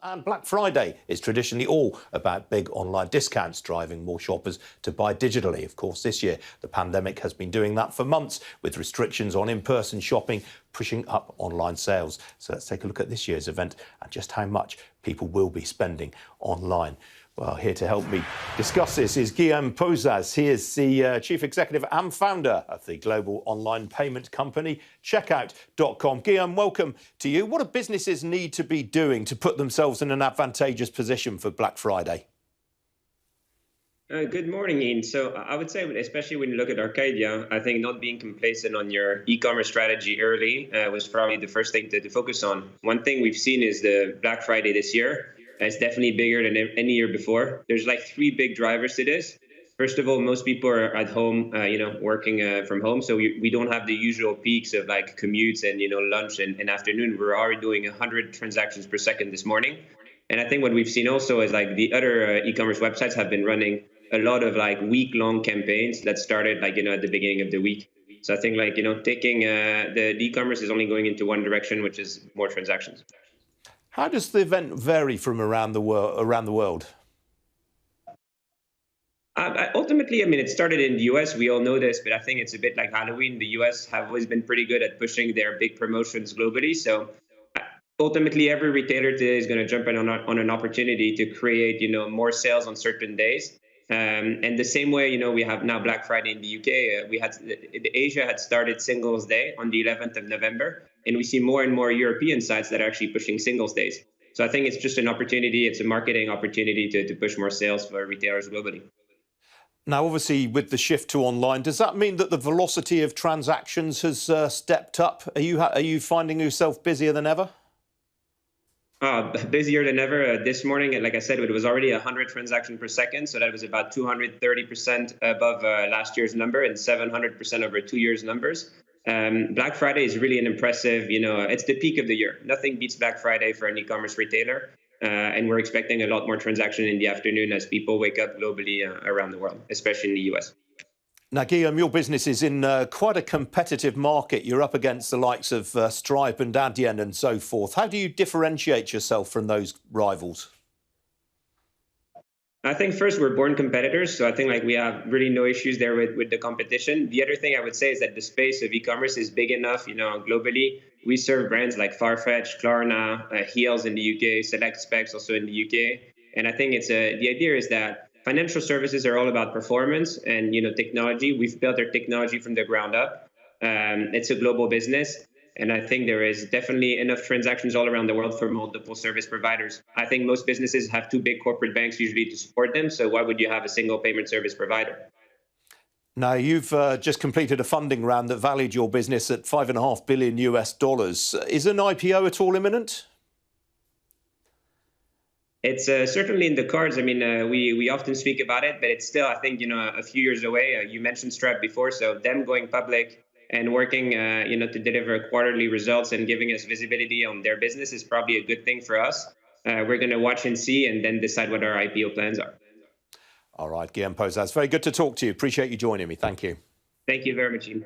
And Black Friday is traditionally all about big online discounts, driving more shoppers to buy digitally. Of course, this year, the pandemic has been doing that for months, with restrictions on in-person shopping pushing up online sales. So let's take a look at this year's event and just how much people will be spending online. Well, here to help me discuss this is Guillaume Pousaz. He is the Chief Executive and founder of the global online payment company Checkout.com. Guillaume, welcome to you. What do businesses need to be doing to put themselves in an advantageous position for Black Friday? Good morning, Ian. So I would say, especially when you look at Arcadia, I think not being complacent on your e-commerce strategy early was probably the first thing to focus on. One thing we've seen is the Black Friday this year. It's definitely bigger than any year before. There's like three big drivers to this. First of all, most people are at home, working from home. So we don't have the usual peaks of like commutes and, lunch and afternoon. We're already doing 100 transactions per second this morning. And I think what we've seen also is like the other e-commerce websites have been running a lot of like week-long campaigns that started like, at the beginning of the week. So I think like, taking the e-commerce is only going into one direction, which is more transactions. How does the event vary from around the world? Ultimately, it started in the US. We all know this, but I think it's a bit like Halloween. The US have always been pretty good at pushing their big promotions globally. So ultimately, every retailer today is going to jump in on an opportunity to create, more sales on certain days. And the same way, we have now Black Friday in the UK. Asia had started Singles Day on the 11th of November. And we see more and more European sites that are actually pushing Singles Days. So I think it's just an opportunity. It's a marketing opportunity to push more sales for retailers globally. Now, obviously, with the shift to online, does that mean that the velocity of transactions has stepped up? Are you finding yourself busier than ever? Busier than ever. This morning, like I said, it was already 100 transactions per second. So that was about 230% above last year's number and 700% over 2 years' numbers. Black Friday is really an impressive, it's the peak of the year. Nothing beats Black Friday for an e-commerce retailer. And we're expecting a lot more traction in the afternoon as people wake up globally around the world, especially in the US. Now, Guillaume, your business is in quite a competitive market. You're up against the likes of Stripe and Adyen and so forth. How do you differentiate yourself from those rivals? I think first, we're born competitors. So I think like we have really no issues there with the competition. The other thing I would say is that the space of e-commerce is big enough, globally. We serve brands like Farfetch, Klarna, Heels in the UK, Select Specs also in the UK. And I think the idea is that financial services are all about performance and, technology. We've built our technology from the ground up. It's a global business. And I think there is definitely enough transactions all around the world for multiple service providers. I think most businesses have two big corporate banks usually to support them. So why would you have a single payment service provider? Now, you've just completed a funding round that valued your business at $5.5 billion US. Is an IPO at all imminent? It's certainly in the cards. We often speak about it, but it's still, I think, a few years away. You mentioned Stripe before, so them going public and working, to deliver quarterly results and giving us visibility on their business is probably a good thing for us. We're going to watch and see and then decide what our IPO plans are. All right, Guillaume Pousaz, very good to talk to you. Appreciate you joining me. Thank you. Thank you very much, Ian.